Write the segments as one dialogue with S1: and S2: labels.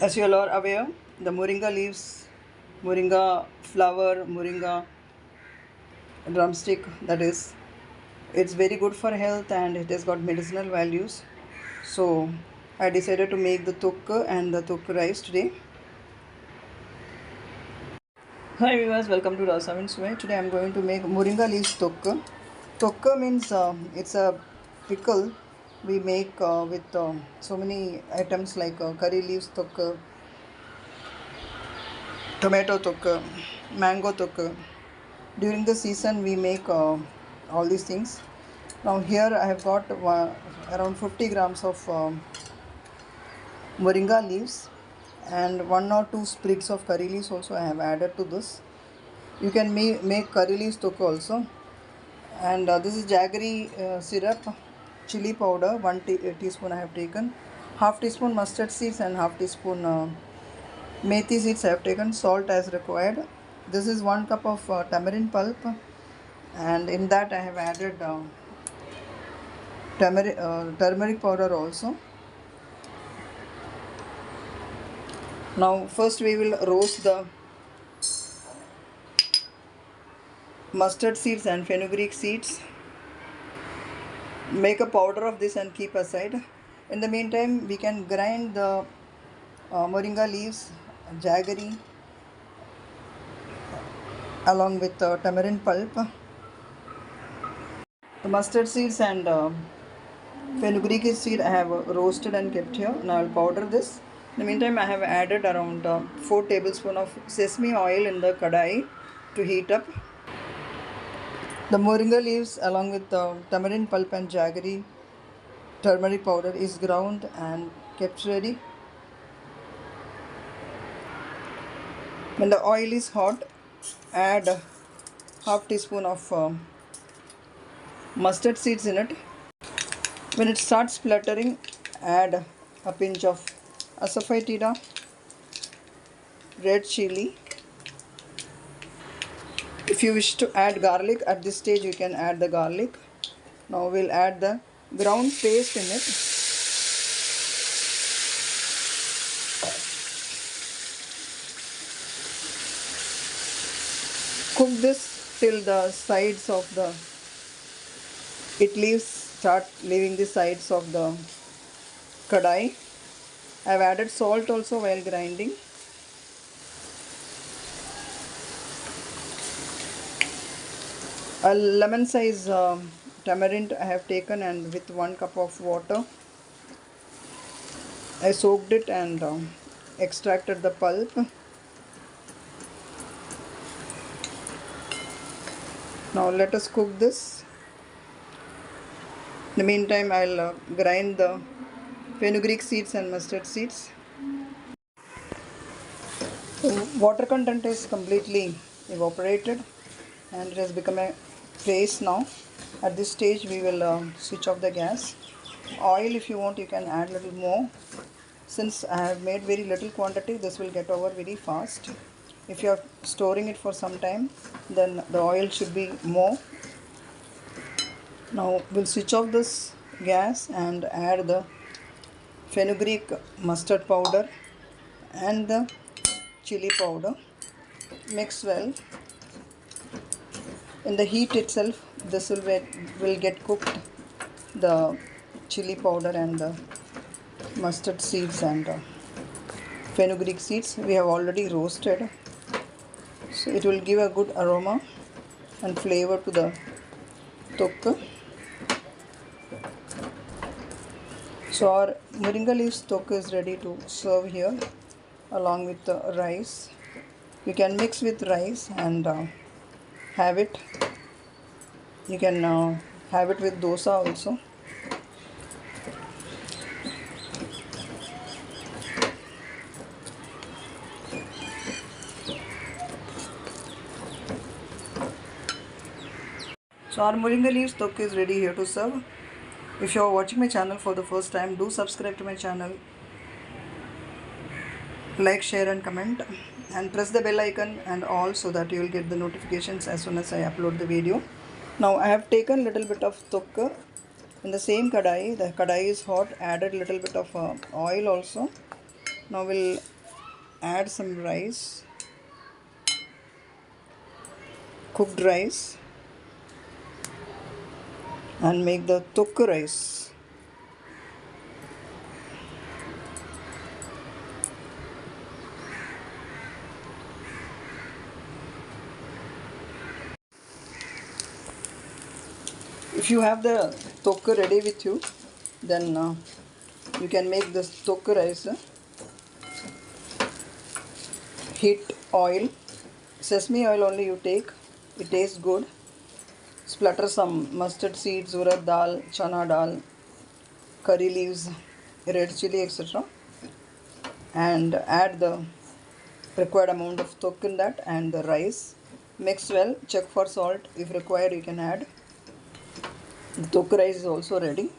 S1: As you all are aware, the moringa leaves, moringa flower, moringa drumstick, that is, it's very good for health and it has got medicinal values. So I decided to make the thokku and the thokku rice today. Hi viewers, welcome to Rasavinsuvai. Today I am going to make moringa leaves thokku. Thokku means it's a pickle we make with so many items like curry leaves thokku, tomato thokku, mango thokku. During the season we make all these things. Now here I have got around 50 grams of moringa leaves and one or two sprigs of curry leaves also I have added to this. You can make curry leaves thokku also. And this is jaggery syrup, chili powder, teaspoon I have taken, half teaspoon mustard seeds and half teaspoon methi seeds I have taken, salt as required. This is 1 cup of tamarind pulp, and in that I have added turmeric powder also. Now first we will roast the mustard seeds and fenugreek seeds. Make a powder of this and keep aside. In the meantime we can grind the moringa leaves, jaggery along with tamarind pulp. The mustard seeds and fenugreek seed I have roasted and kept here. Now I will powder this. In the meantime I have added around 4 tablespoons of sesame oil in the kadai to heat up. The moringa leaves along with the tamarind pulp and jaggery turmeric powder is ground and kept ready. When the oil is hot, add half teaspoon of mustard seeds in it. When it starts spluttering, add a pinch of asafoetida, red chili. If you wish to add garlic at this stage, you can add the garlic. Now we'll add the ground paste in it. Cook this till the sides of the start leaving the sides of the kadai. I have added salt also while grinding. A lemon size tamarind I have taken and with 1 cup of water I soaked it and extracted the pulp. Now let us cook this. In the meantime I'll grind the fenugreek seeds and mustard seeds. The water content is completely evaporated and it has become a paste now. At this stage we will switch off the gas. Oil, if you want, you can add a little more. Since I have made very little quantity, this will get over very fast. If you are storing it for some time, then the oil should be more. Now we'll switch off this gas and add the fenugreek mustard powder and the chili powder. Mix well. In the heat itself, this will get cooked. The chili powder and the mustard seeds and fenugreek seeds we have already roasted, so it will give a good aroma and flavor to the thokku. So our moringa leaves thokku is ready to serve here along with the rice. You can mix with rice and have it. You can have it with dosa also. So our moringa leaves thokku is ready here to serve. If you are watching my channel for the first time, do subscribe to my channel, like, share and comment, and press the bell icon and all so that you will get the notifications as soon as I upload the video. Now I have taken little bit of thokku in the same kadai. The kadai is hot. Added little bit of oil also. Now we'll add some rice, cooked rice, and make the Thokku rice. If you have the Thokku ready with you, then you can make this Thokku rice. Heat oil, sesame oil only you take, it tastes good. Splatter some mustard seeds, urad dal, chana dal, curry leaves, red chili, etc. And add the required amount of Thokku in that and the rice. Mix well, check for salt. If required, you can add. The Thokku rice is also ready.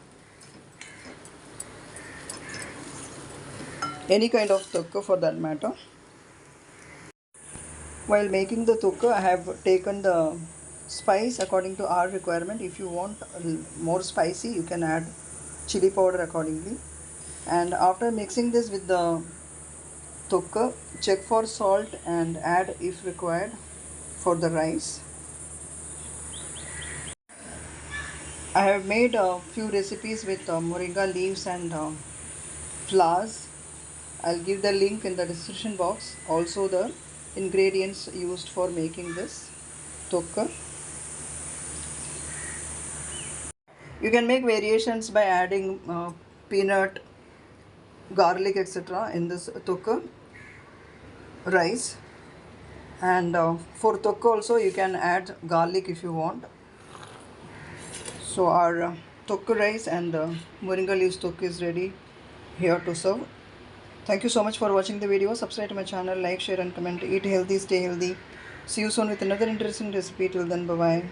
S1: Any kind of Thokku for that matter. While making the Thokku, I have taken the spice according to our requirement. If you want more spicy, you can add chili powder accordingly. And after mixing this with the Thokku, check for salt and add if required for the rice. I have made a few recipes with Moringa leaves and flowers. I'll give the link in the description box. Also the ingredients used for making this Thokku. You can make variations by adding peanut, garlic, etc. in this Thokku rice. And for Thokku also you can add garlic if you want. So our Thokku rice and Moringa leaves Thokku is ready here to serve. Thank you so much for watching the video. Subscribe to my channel, like, share and comment. Eat healthy, stay healthy. See you soon with another interesting recipe. Till then, bye bye.